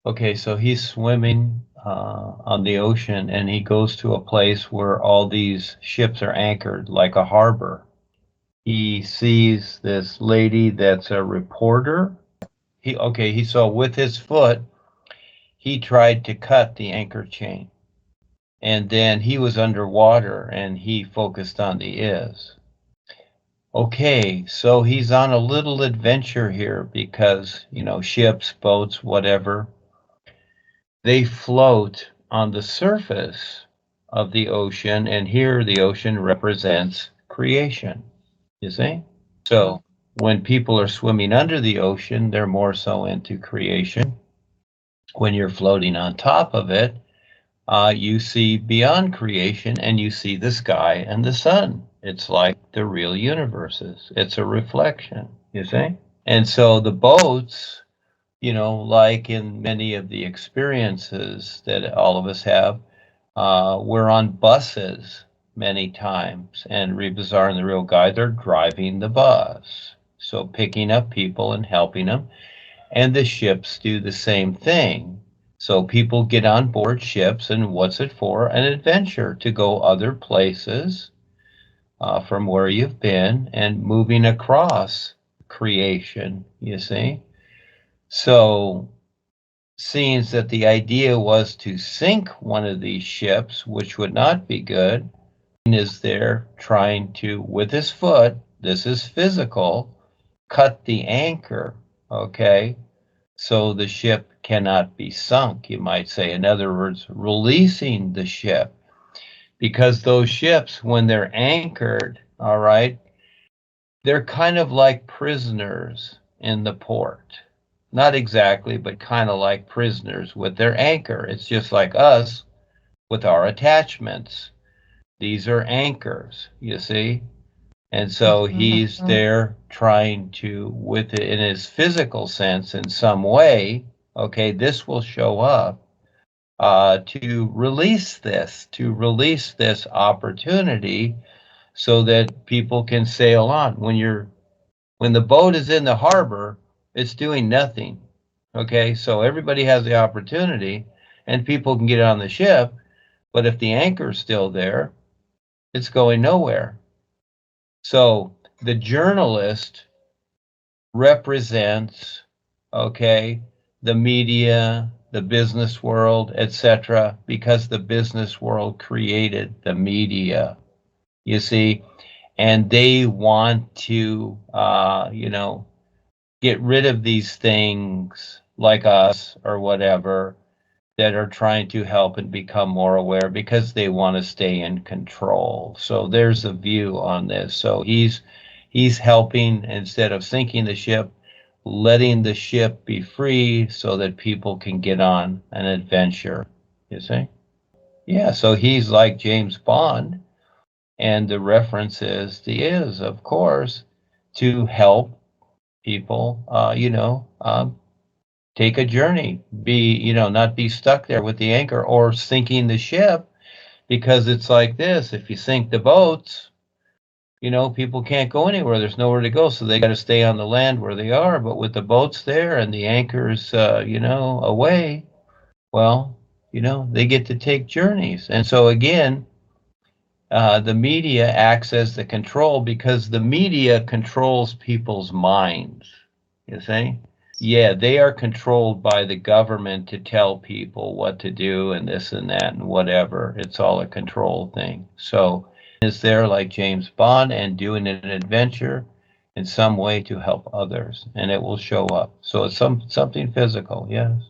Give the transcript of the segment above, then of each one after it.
Okay, so he's swimming on the ocean, and he goes to a place where all these ships are anchored, like a harbor. He sees this lady that's a reporter. He saw with his foot, he tried to cut the anchor chain, and then he was underwater, and he focused on the is. Okay, so he's on a little adventure here because, ships, boats, whatever, they float on the surface of the ocean, and here the ocean represents creation, you see? So when people are swimming under the ocean, they're more so into creation. When you're floating on top of it, you see beyond creation and you see the sky and the sun. It's like the real universes. It's a reflection, you see? And so the boats, like in many of the experiences that all of us have, we're on buses many times, and Rebazar and the Real Guy, they're driving the bus. So picking up people and helping them. And the ships do the same thing. So people get on board ships, and what's it for? An adventure to go other places from where you've been and moving across creation, you see? So seeing that the idea was to sink one of these ships, which would not be good, is there trying to, with his foot, this is physical, cut the anchor, okay? So the ship cannot be sunk, you might say. In other words, releasing the ship. Because those ships, when they're anchored, all right, they're kind of like prisoners in the port. Not exactly, but kind of like prisoners with their anchor. It's just like us with our attachments. These are anchors, you see? And so he's there trying to, with it in his physical sense, in some way, okay, this will show up to release this opportunity so that people can sail on. When the boat is in the harbor, it's doing nothing. Okay, so everybody has the opportunity and people can get on the ship, but if the anchor's still there, it's going nowhere. So the journalist represents, okay, the media, the business world, etc., because the business world created the media, you see, and they want to, get rid of these things like us or whatever that are trying to help and become more aware because they want to stay in control. So there's a view on this. So he's helping, instead of sinking the ship, letting the ship be free so that people can get on an adventure, you see? Yeah, so he's like James Bond, and the reference is, of course, to help people, take a journey, not be stuck there with the anchor or sinking the ship, because it's like this: if you sink the boats, people can't go anywhere. There's nowhere to go, so they got to stay on the land where they are. But with the boats there and the anchors, away, well, they get to take journeys. And so again, the media acts as the control because the media controls people's minds. You see? Yeah, they are controlled by the government to tell people what to do and this and that and whatever. It's all a control thing. So is there like James Bond and doing an adventure in some way to help others, and it will show up. So it's something physical, yes.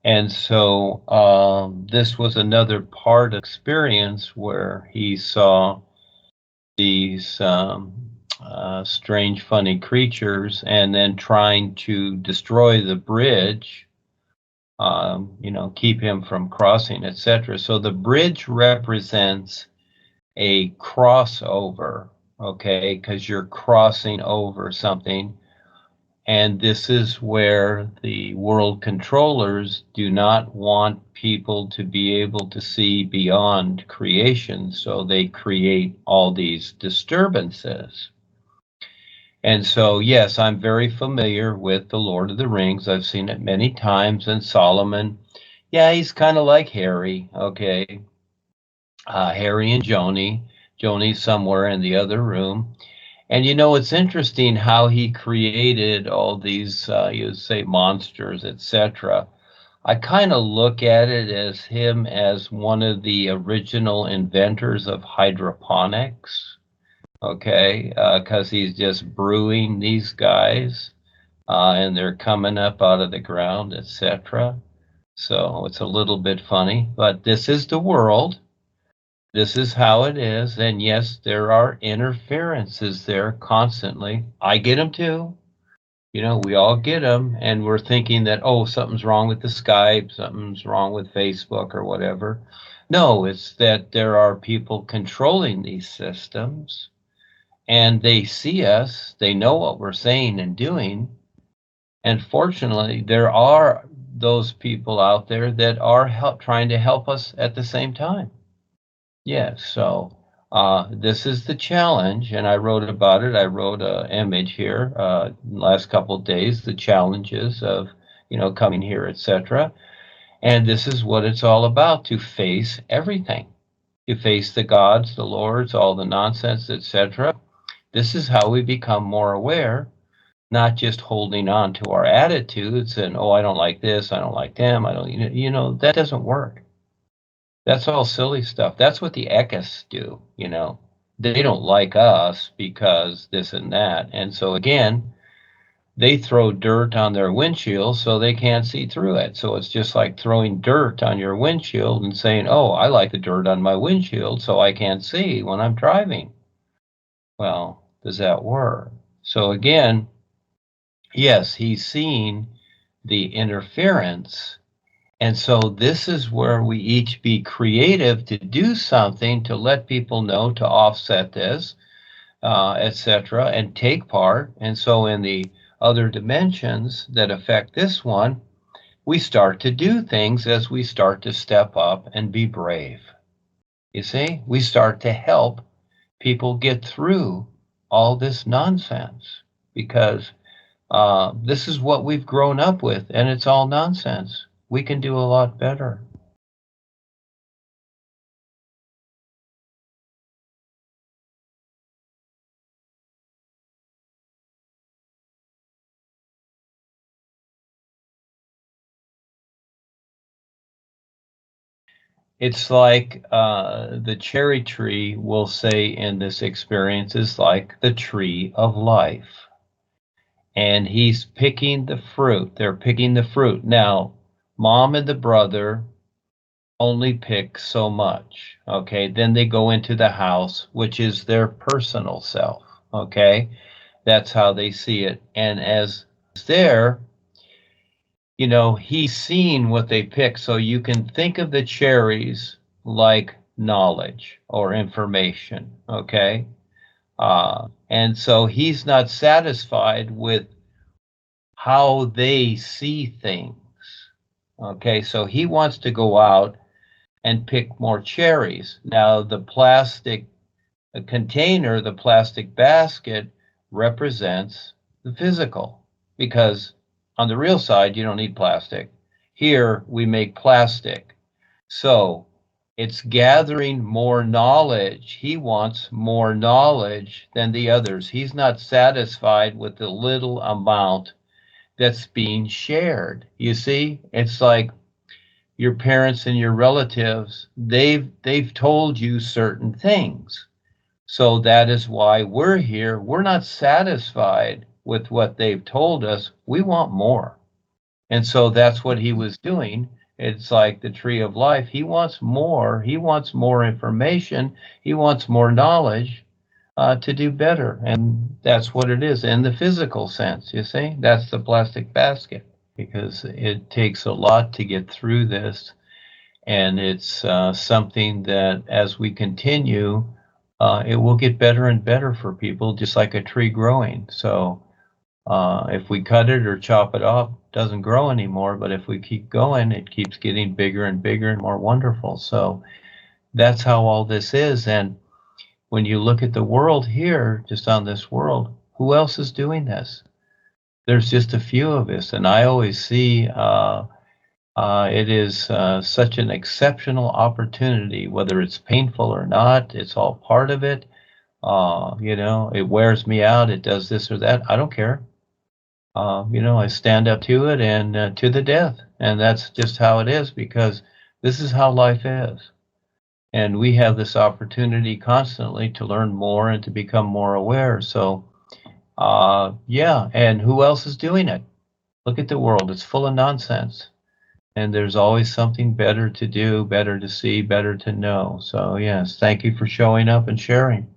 And so this was another part of experience where he saw these strange, funny creatures, and then trying to destroy the bridge, keep him from crossing, etc. So the bridge represents a crossover, okay, because you're crossing over something. And this is where the world controllers do not want people to be able to see beyond creation, so they create all these disturbances. And so, yes, I'm very familiar with The Lord of the Rings. I've seen it many times. And Solomon, yeah, he's kind of like Harry, okay? Harry and Joni. Joni's somewhere in the other room. And you know, it's interesting how he created all these, you say, monsters, etc. I kind of look at it as him as one of the original inventors of hydroponics, okay? Because he's just brewing these guys, and they're coming up out of the ground, etc. So it's a little bit funny, but this is the world. This is how it is. And yes, there are interferences there constantly. I get them too. You know, we all get them, and we're thinking that, oh, something's wrong with the Skype, something's wrong with Facebook or whatever. No, it's that there are people controlling these systems, and they see us, they know what we're saying and doing. And fortunately, there are those people out there that are trying to help us at the same time. Yes, so this is the challenge, and I wrote about it. I wrote an image here last couple of days, the challenges of, you know, coming here, etc. And this is what it's all about, to face everything, to face the gods, the lords, all the nonsense, etc. This is how we become more aware, not just holding on to our attitudes and, oh, I don't like this, I don't like them, I don't, you know, that doesn't work. That's all silly stuff. That's what the eckists do, you know. They don't like us because this and that. And so again, they throw dirt on their windshield so they can't see through it. So it's just like throwing dirt on your windshield and saying, oh, I like the dirt on my windshield so I can't see when I'm driving. Well, does that work? So again, yes, he's seeing the interference. And so this is where we each be creative to do something to let people know, to offset this, etc., and take part. And so in the other dimensions that affect this one, we start to do things as we start to step up and be brave. You see, we start to help people get through all this nonsense, because this is what we've grown up with, and it's all nonsense. We can do a lot better. It's like the cherry tree will say in this experience is like the tree of life. And he's picking the fruit. They're picking the fruit. Now, mom and the brother only pick so much. Okay. Then they go into the house, which is their personal self. Okay. That's how they see it. And as there, you know, he's seen what they pick. So you can think of the cherries like knowledge or information, okay? And so he's not satisfied with how they see things, okay? So he wants to go out and pick more cherries. Now, the plastic container, the plastic basket, represents the physical, because on the real side, you don't need plastic. Here, we make plastic. So it's gathering more knowledge. He wants more knowledge than the others. He's not satisfied with the little amount that's being shared. You see, it's like your parents and your relatives, they've told you certain things. So that is why we're here. We're not satisfied with what they've told us. We want more. And so that's what he was doing. It's like the tree of life. He wants more. He wants more information. He wants more knowledge to do better. And that's what it is in the physical sense, you see? That's the plastic basket, because it takes a lot to get through this. And it's something that as we continue, it will get better and better for people, just like a tree growing. So If we cut it or chop it off, it doesn't grow anymore, but if we keep going, it keeps getting bigger and bigger and more wonderful. So that's how all this is. And when you look at the world here, just on this world, who else is doing this? There's just a few of us, and I always see it is such an exceptional opportunity, whether it's painful or not, it's all part of it. You know, it wears me out, it does this or that, I don't care. You know, I stand up to it and to the death, and that's just how it is, because this is how life is. And we have this opportunity constantly to learn more and to become more aware. So, yeah, and who else is doing it? Look at the world, it's full of nonsense. And there's always something better to do, better to see, better to know. So, yes, thank you for showing up and sharing.